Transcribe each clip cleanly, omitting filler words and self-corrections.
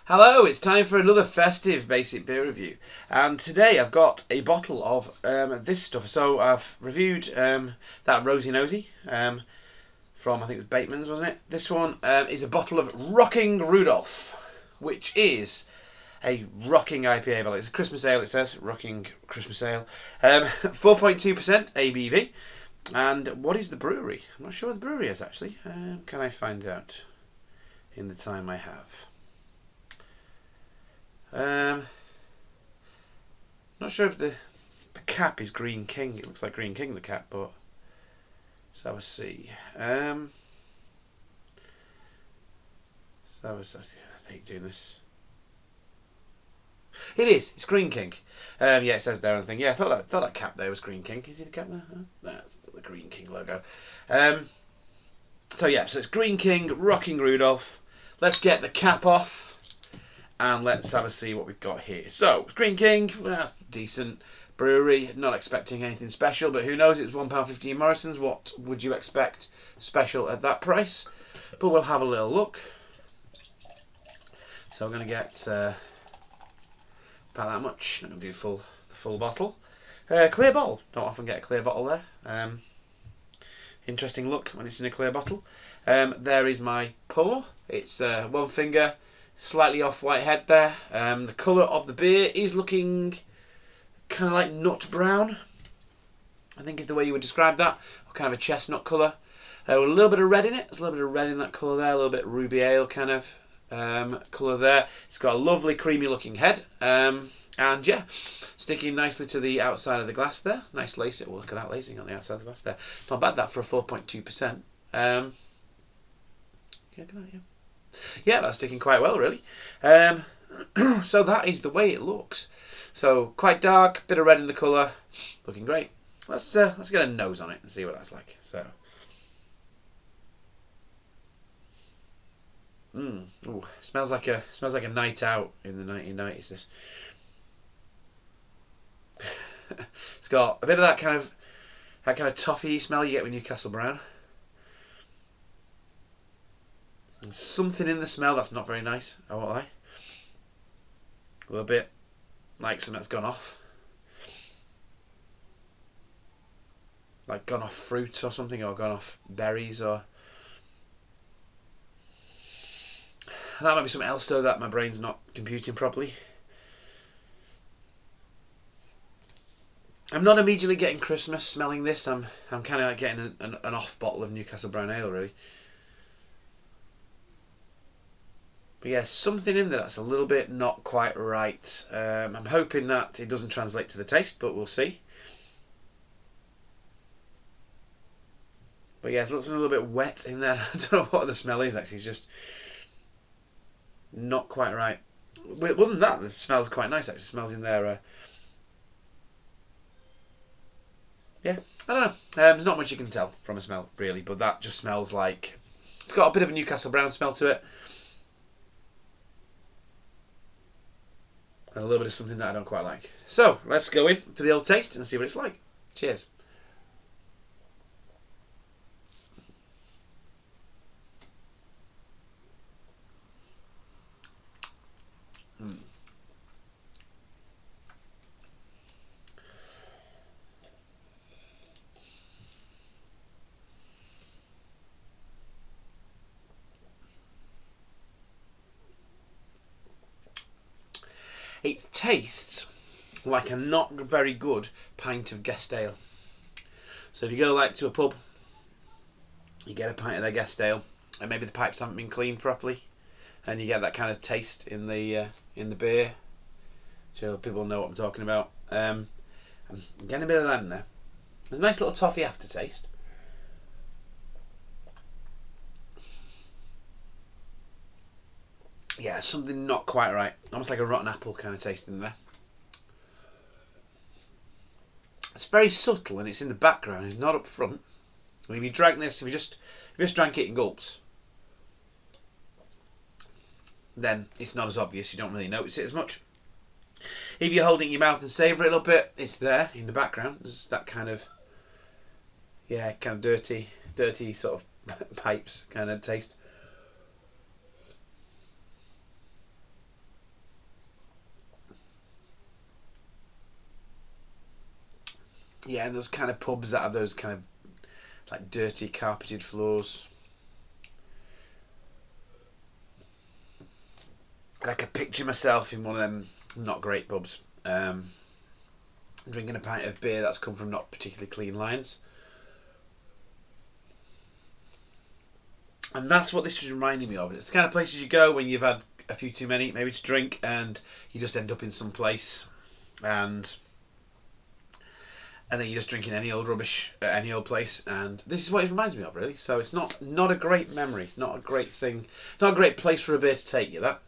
Hello, it's time for another festive basic beer review, and today I've got a bottle of this stuff. So I've reviewed that Rosy Nosy from, I think it was Bateman's, wasn't it? This one is a bottle of Rocking Rudolph, which is a rocking IPA bottle. It's a Christmas ale, it says, Rocking Christmas Ale. 4.2% ABV. And what is the brewery? I'm not sure what the brewery is, actually. Can I find out in the time I have? Not sure if the cap is Greene King. It looks like Greene King, the cap, but let's have a see. I hate doing this. It is. It's Greene King. Yeah, it says there on the thing. Yeah, I thought that cap there was Greene King. Is it the cap there? No, that's the Greene King logo. So it's Greene King, Rocking Rudolph. Let's get the cap off. And let's have a see what we've got here. So, Greene King, decent brewery. Not expecting anything special, but who knows? It's £1.50 in Morrison's. What would you expect special at that price? But we'll have a little look. So we're going to get about that much. I'm going to do the full bottle. Clear bottle. Don't often get a clear bottle there. Interesting look when it's in a clear bottle. There is my pour. It's one finger. Slightly off-white head there. The colour of the beer is looking kind of like nut brown, I think is the way you would describe that. Or kind of a chestnut colour. With a little bit of red in it. There's a little bit of red in that colour there. A little bit ruby ale kind of colour there. It's got a lovely creamy looking head. And yeah, sticking nicely to the outside of the glass there. Nice lacing. Oh, look at that lacing on the outside of the glass there. Not bad that for a 4.2%. Yeah, look at that, yeah. Yeah, that's sticking quite well, really. So that is the way it looks. So quite dark, bit of red in the colour, looking great. Let's get a nose on it and see what that's like. So, ooh, smells like a night out in the 1990s. This. It's got a bit of that kind of toffee smell you get with Newcastle Brown. There's something in the smell that's not very nice, I won't lie. A little bit like something that's gone off. Like gone off fruit or something, or gone off berries, or... That might be something else though that my brain's not computing properly. I'm not immediately getting Christmas smelling this. I'm kind of like getting an off bottle of Newcastle Brown Ale, really. But yeah, something in there that's a little bit not quite right. I'm hoping that it doesn't translate to the taste, but we'll see. But yeah, it looks a little bit wet in there. I don't know what the smell is actually. It's just not quite right. Other than that, it smells quite nice actually. It smells in there. Yeah, I don't know. There's not much you can tell from a smell, really, but that just smells like... It's got a bit of a Newcastle Brown smell to it. And a little bit of something that I don't quite like. So, let's go in for the old taste and see what it's like. Cheers. It tastes like a not very good pint of guest ale. So if you go like to a pub, you get a pint of their guest ale, and maybe the pipes haven't been cleaned properly, and you get that kind of taste in the beer. So people know what I'm talking about. I'm getting a bit of that in there. There's a nice little toffee aftertaste. Yeah, something not quite right. Almost like a rotten apple kind of taste in there. It's very subtle and it's in the background. It's not up front. If you drank this, if you just drank it in gulps, then it's not as obvious. You don't really notice it as much. If you're holding it in your mouth and savour it a little bit, it's there in the background. There's that kind of, yeah, kind of dirty sort of pipes kind of taste. Yeah, and those kind of pubs that have those kind of like dirty carpeted floors. And I could picture myself in one of them not great pubs, drinking a pint of beer that's come from not particularly clean lines. And that's what this was reminding me of. It's the kind of places you go when you've had a few too many, maybe to drink, and you just end up in some place, and then you're just drinking any old rubbish at any old place, and this is what it reminds me of, really. So it's not a great memory, not a great thing, not a great place for a beer to take you, that.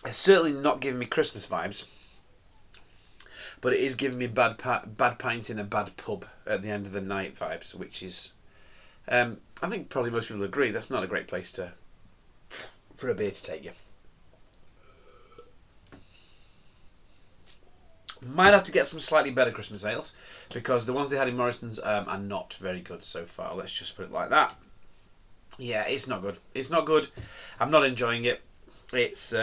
It's certainly not giving me Christmas vibes, but it is giving me bad pint in a bad pub at the end of the night vibes, which is, I think probably most people agree, that's not a great place for a beer to take you. Might have to get some slightly better Christmas ales, because the ones they had in Morrison's are not very good so far. Let's just put it like that. Yeah, it's not good. It's not good. I'm not enjoying it. It's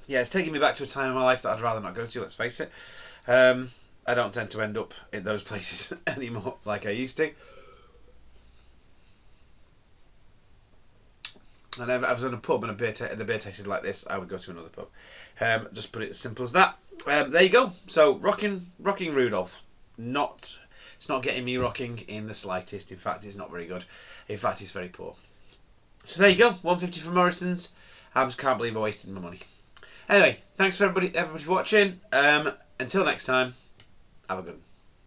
yeah, it's taking me back to a time in my life that I'd rather not go to. Let's face it. I don't tend to end up in those places anymore like I used to. And if I was in a pub and the beer tasted like this, I would go to another pub. Just put it as simple as that. There you go. So rocking Rudolph. It's not getting me rocking in the slightest. In fact, it's not very good. In fact, it's very poor. So there you go. 150 from Morrison's. I just can't believe I wasted my money. Anyway, thanks for everybody for watching. Until next time, have a good one.